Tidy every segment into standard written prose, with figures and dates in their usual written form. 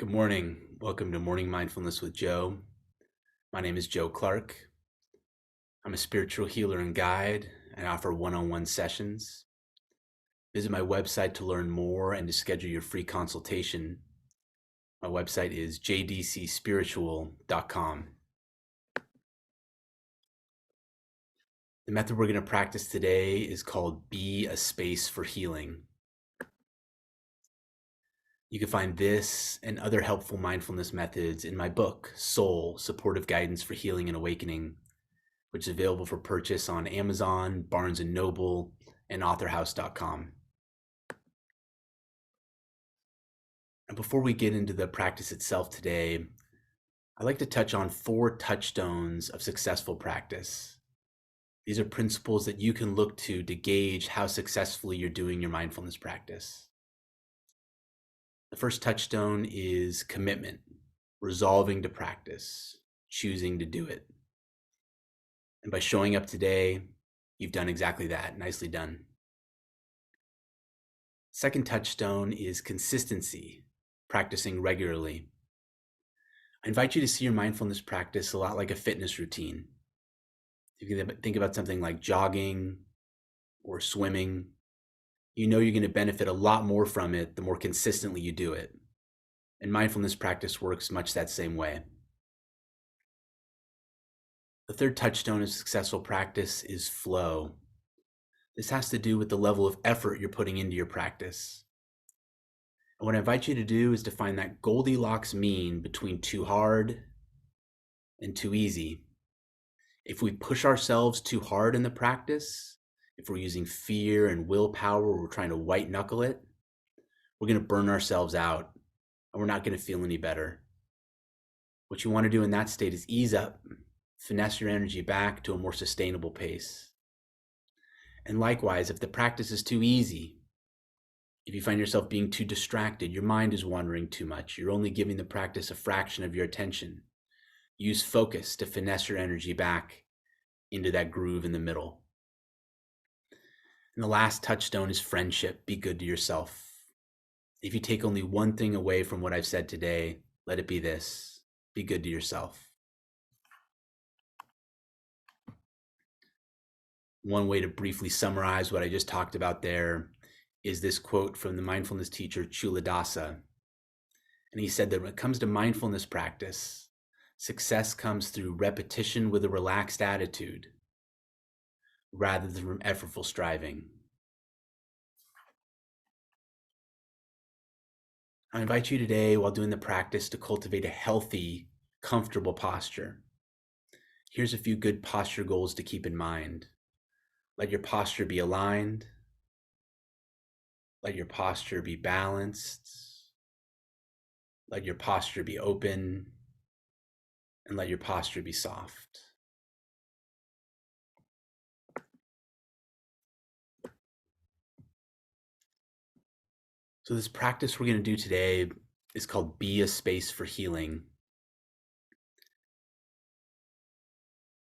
Good morning. Welcome to Morning Mindfulness with Joe. My name is Joe Clarke. I'm a spiritual healer and guide, and I offer one-on-one sessions. Visit my website to learn more and to schedule your free consultation. My website is jdcspiritual.com. The method we're going to practice today is called Be a Space for Healing. You can find this and other helpful mindfulness methods in my book, Soul, Supportive Guidance for Healing and Awakening, which is available for purchase on Amazon, Barnes & Noble, and authorhouse.com. And before we get into the practice itself today, I'd like to touch on 4 touchstones of successful practice. These are principles that you can look to gauge how successfully you're doing your mindfulness practice. The first touchstone is commitment, resolving to practice, choosing to do it. And by showing up today, you've done exactly that. Nicely done. Second touchstone is consistency, practicing regularly. I invite you to see your mindfulness practice a lot like a fitness routine. If you can think about something like jogging or swimming, you know you're going to benefit a lot more from it the more consistently you do it. And mindfulness practice works much that same way. The third touchstone of successful practice is flow. This has to do with the level of effort you're putting into your practice. And what I invite you to do is to find that Goldilocks mean between too hard and too easy. If we push ourselves too hard in the practice, if we're using fear and willpower, or we're trying to white knuckle it, we're going to burn ourselves out and we're not going to feel any better. What you want to do in that state is ease up, finesse your energy back to a more sustainable pace. And likewise, if the practice is too easy, if you find yourself being too distracted, your mind is wandering too much, you're only giving the practice a fraction of your attention, use focus to finesse your energy back into that groove in the middle. And the last touchstone is friendship. Be good to yourself. If you take only one thing away from what I've said today, let it be this: be good to yourself. One way to briefly summarize what I just talked about there is this quote from the mindfulness teacher Chuladasa. And he said that when it comes to mindfulness practice, success comes through repetition with a relaxed attitude rather than from effortful striving. I invite you today, while doing the practice, to cultivate a healthy, comfortable posture. Here's a few good posture goals to keep in mind. Let your posture be aligned. Let your posture be balanced. Let your posture be open. And let your posture be soft. So this practice we're going to do today is called Be a Space for Healing.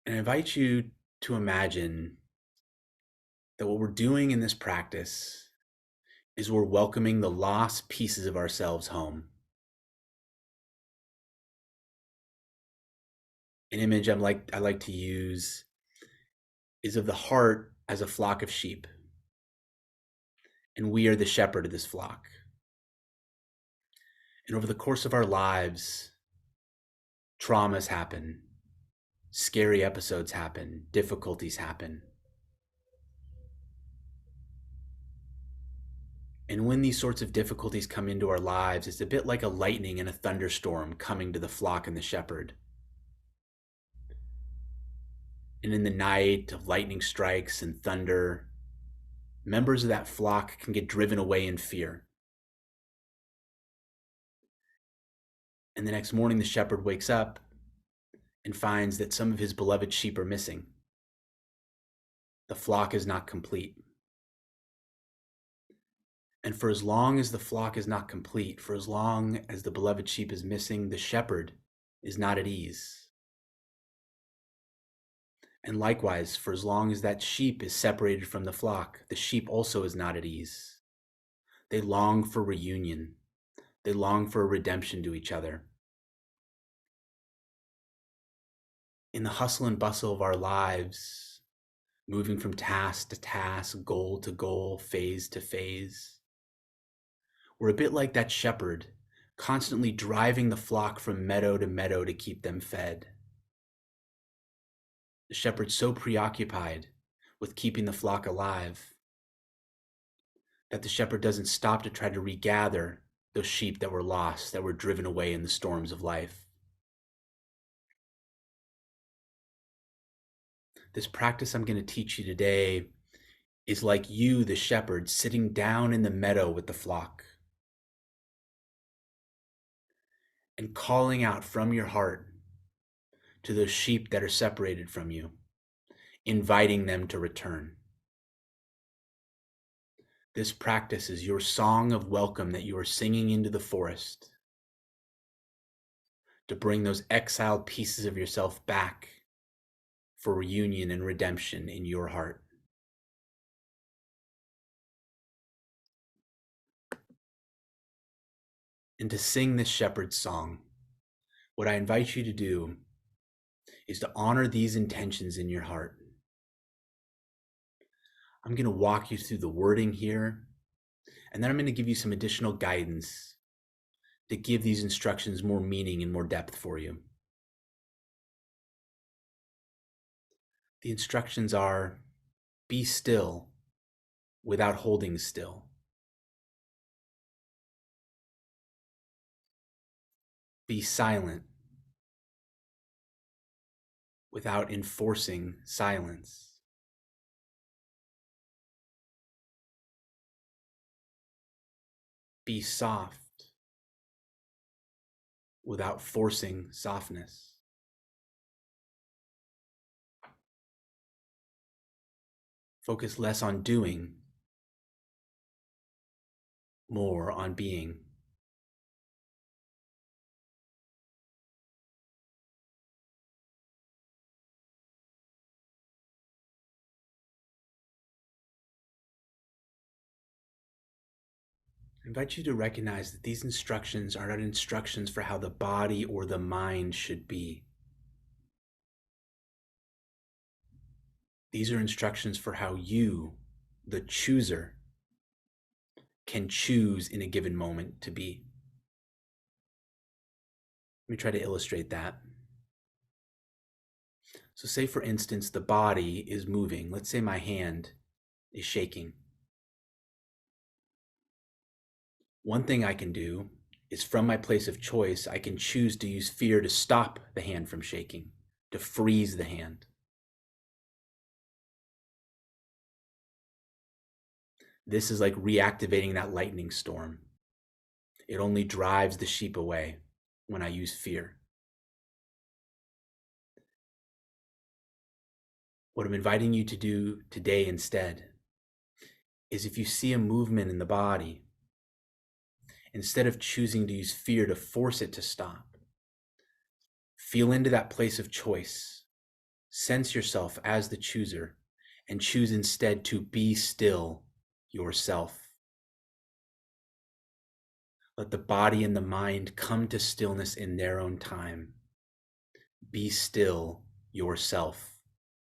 And I invite you to imagine that what we're doing in this practice is we're welcoming the lost pieces of ourselves home. An image I like to use is of the heart as a flock of sheep. And we are the shepherd of this flock. And over the course of our lives, traumas happen, scary episodes happen, difficulties happen. And when these sorts of difficulties come into our lives, it's a bit like a lightning and a thunderstorm coming to the flock and the shepherd. And in the night of lightning strikes and thunder, members of that flock can get driven away in fear. And the next morning, the shepherd wakes up and finds that some of his beloved sheep are missing. The flock is not complete. And for as long as the flock is not complete, for as long as the beloved sheep is missing, the shepherd is not at ease. And likewise, for as long as that sheep is separated from the flock, the sheep also is not at ease. They long for reunion. They long for a redemption to each other. In the hustle and bustle of our lives, moving from task to task, goal to goal, phase to phase, we're a bit like that shepherd, constantly driving the flock from meadow to meadow to keep them fed. The shepherd's so preoccupied with keeping the flock alive that the shepherd doesn't stop to try to regather those sheep that were lost, that were driven away in the storms of life. This practice I'm going to teach you today is like you, the shepherd, sitting down in the meadow with the flock and calling out from your heart to those sheep that are separated from you, inviting them to return. This practice is your song of welcome that you are singing into the forest to bring those exiled pieces of yourself back for reunion and redemption in your heart. And to sing this shepherd's song, what I invite you to do is to honor these intentions in your heart. I'm going to walk you through the wording here, and then I'm going to give you some additional guidance to give these instructions more meaning and more depth for you. The instructions are: be still without holding still. Be silent without enforcing silence. Be soft without forcing softness. Focus less on doing, more on being. I invite you to recognize that these instructions are not instructions for how the body or the mind should be. These are instructions for how you, the chooser, can choose in a given moment to be. Let me try to illustrate that. So say, for instance, the body is moving. Let's say my hand is shaking. One thing I can do is, from my place of choice, I can choose to use fear to stop the hand from shaking, to freeze the hand. This is like reactivating that lightning storm. It only drives the sheep away when I use fear. What I'm inviting you to do today instead is, if you see a movement in the body, instead of choosing to use fear to force it to stop, feel into that place of choice. Sense yourself as the chooser and choose instead to be still yourself. Let the body and the mind come to stillness in their own time. Be still yourself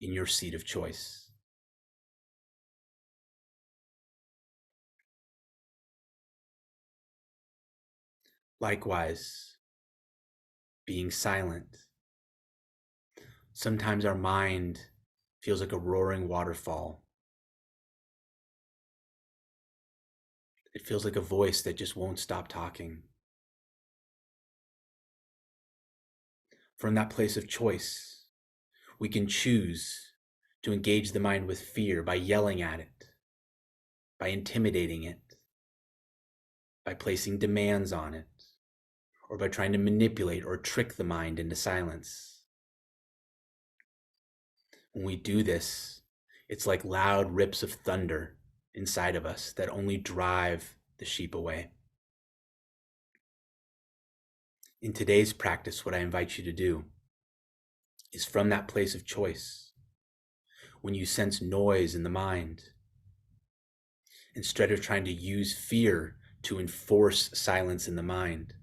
in your seat of choice. Likewise, being silent. Sometimes our mind feels like a roaring waterfall. It feels like a voice that just won't stop talking. From that place of choice, we can choose to engage the mind with fear by yelling at it, by intimidating it, by placing demands on it, or by trying to manipulate or trick the mind into silence. When we do this, it's like loud rips of thunder inside of us that only drive the sheep away. In today's practice, what I invite you to do is, from that place of choice, when you sense noise in the mind, instead of trying to use fear to enforce silence in the mind.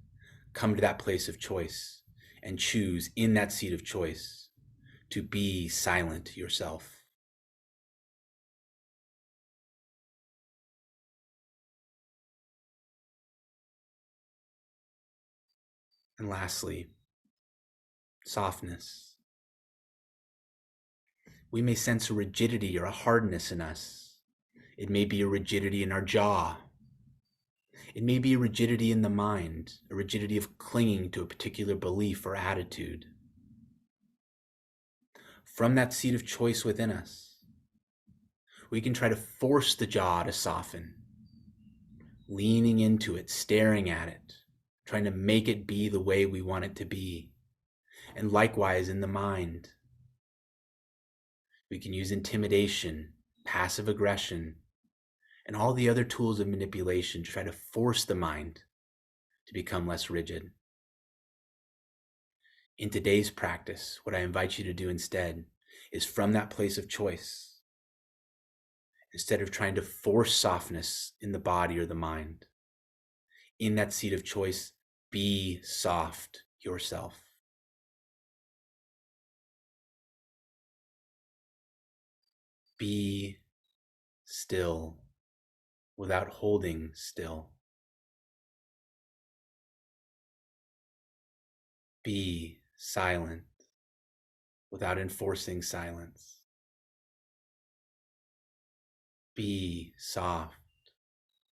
Come to that place of choice and choose in that seat of choice to be silent yourself. And lastly, softness. We may sense a rigidity or a hardness in us. It may be a rigidity in our jaw. It may be a rigidity in the mind, a rigidity of clinging to a particular belief or attitude. From that seat of choice within us, we can try to force the jaw to soften, leaning into it, staring at it, trying to make it be the way we want it to be. And likewise in the mind, we can use intimidation, passive aggression, and all the other tools of manipulation to try to force the mind to become less rigid. In today's practice, what I invite you to do instead is from that place of choice, instead of trying to force softness in the body or the mind, in that seat of choice, be soft yourself. Be still without holding still. Be silent without enforcing silence. Be soft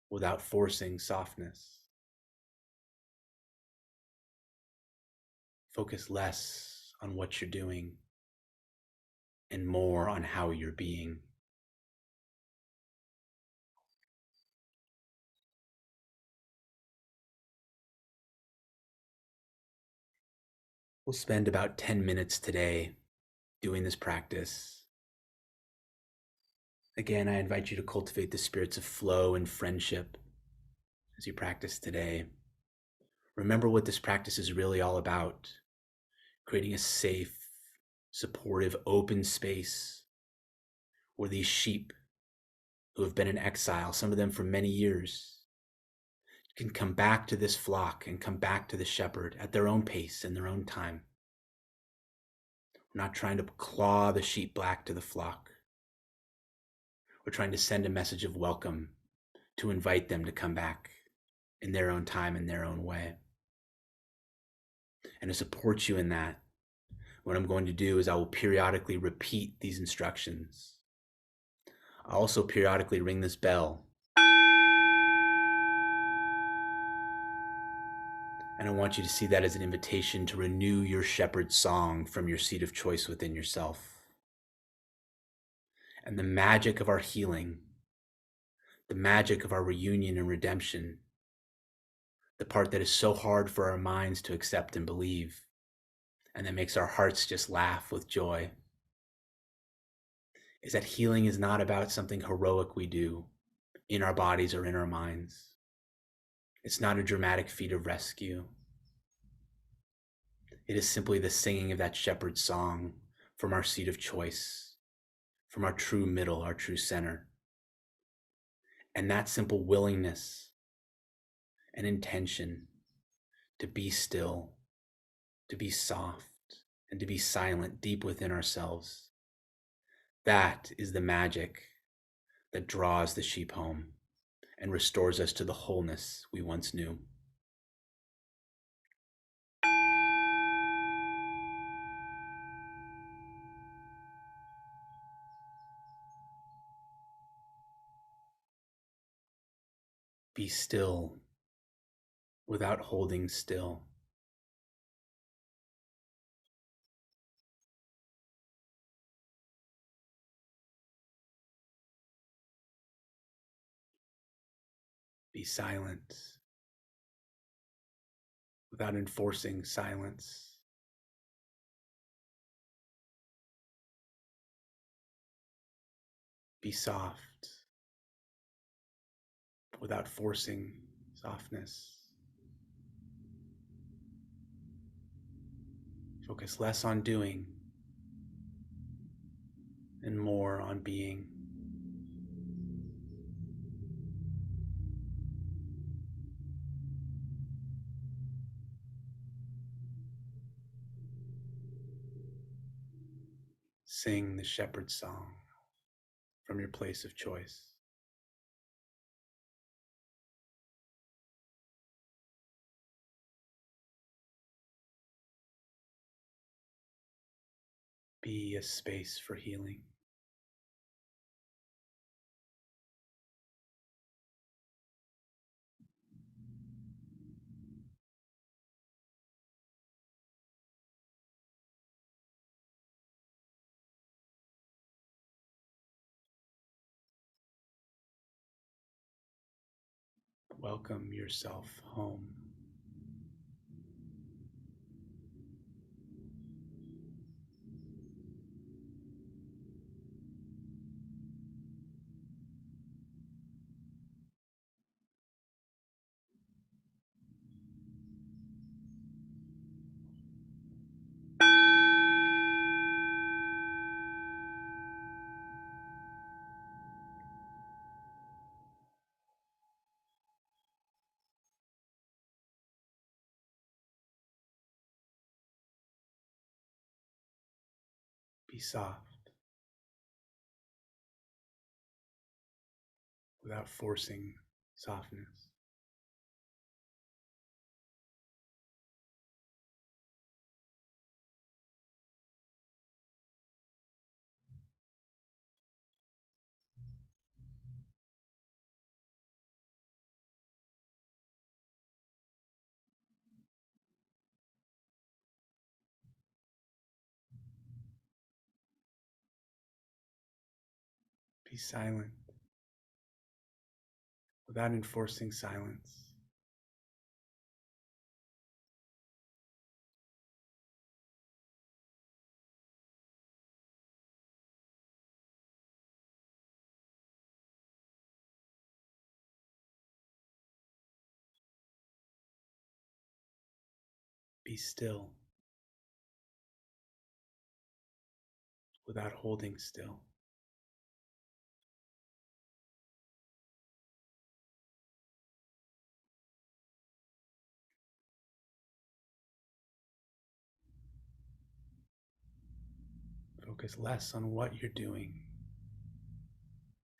without forcing softness. Focus less on what you're doing and more on how you're being. We'll spend about 10 minutes today doing this practice. Again, I invite you to cultivate the spirits of flow and friendship as you practice today. Remember what this practice is really all about: creating a safe, supportive, open space where these sheep who have been in exile, some of them for many years, can come back to this flock and come back to the shepherd at their own pace in their own time. We're not trying to claw the sheep back to the flock. We're trying to send a message of welcome, to invite them to come back in their own time, in their own way. And to support you in that, what I'm going to do is I will periodically repeat these instructions. I'll also periodically ring this bell. And I want you to see that as an invitation to renew your shepherd song from your seat of choice within yourself. And the magic of our healing, the magic of our reunion and redemption, the part that is so hard for our minds to accept and believe, and that makes our hearts just laugh with joy, is that healing is not about something heroic we do in our bodies or in our minds. It's not a dramatic feat of rescue. It is simply the singing of that shepherd song from our seat of choice, from our true middle, our true center. And that simple willingness and intention to be still, to be soft, and to be silent deep within ourselves, that is the magic that draws the sheep home and restores us to the wholeness we once knew. Be still without holding still. Be silent without enforcing silence. Be soft without forcing softness. Focus less on doing and more on being. Sing the shepherd's song from your place of choice. Be a space for healing. Welcome yourself home. Be soft without forcing softness. Be silent without enforcing silence. Be still without holding still. Focus less on what you're doing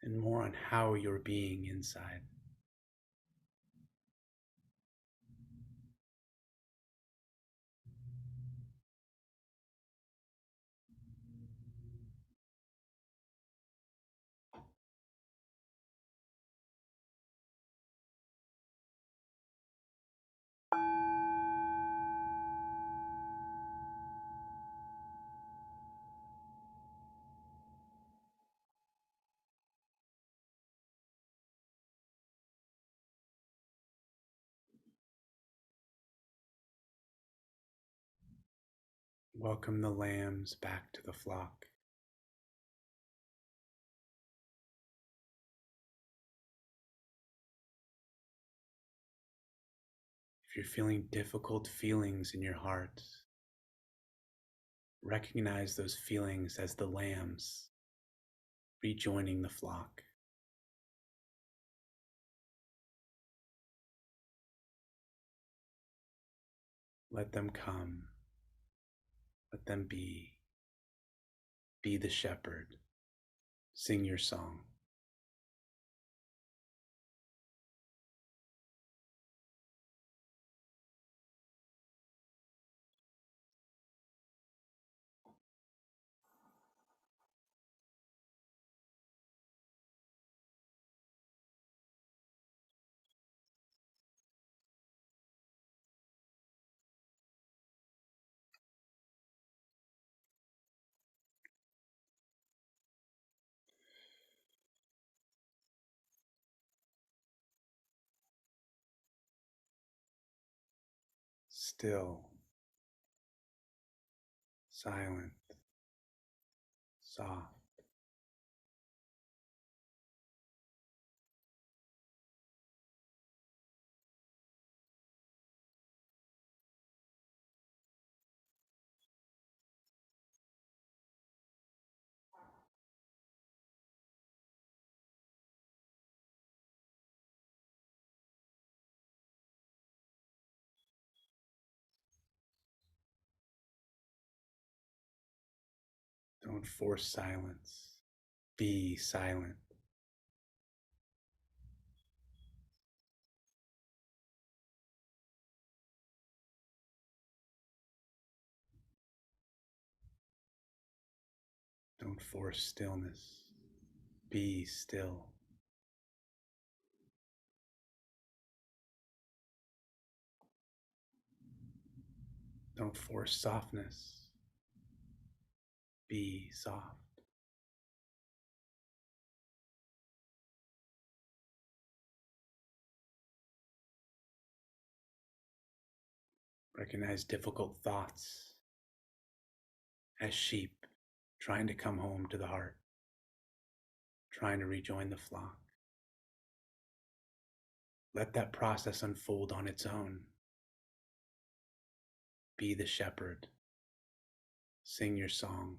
and more on how you're being inside. Welcome the lambs back to the flock. If you're feeling difficult feelings in your heart, recognize those feelings as the lambs rejoining the flock. Let them come. Let them be. Be the shepherd. Sing your song. Still, silent, soft. Don't force silence. Be silent. Don't force stillness. Be still. Don't force softness. Be soft. Recognize difficult thoughts as sheep trying to come home to the heart, trying to rejoin the flock. Let that process unfold on its own. Be the shepherd. Sing your song.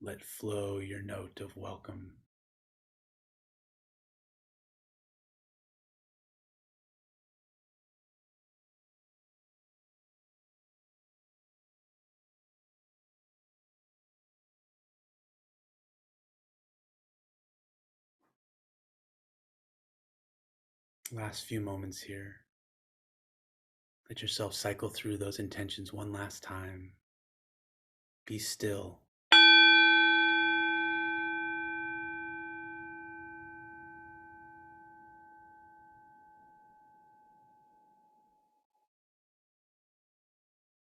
Let flow your note of welcome. Last few moments here. Let yourself cycle through those intentions one last time. Be still.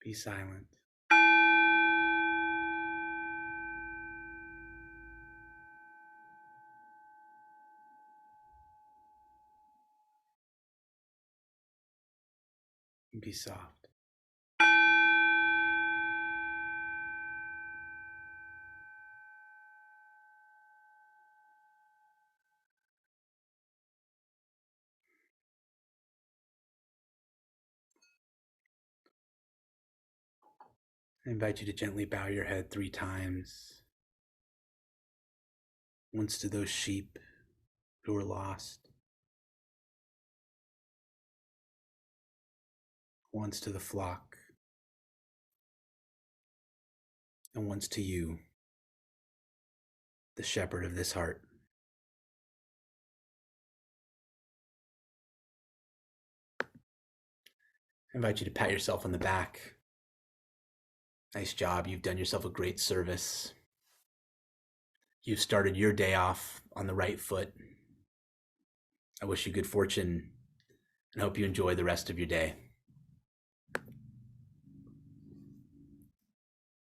Be silent. And be soft. I invite you to gently bow your head 3 times. Once to those sheep who are lost. Once to the flock. And once to you, the shepherd of this heart. I invite you to pat yourself on the back. Nice job. You've done yourself a great service. You've started your day off on the right foot. I wish you good fortune and hope you enjoy the rest of your day.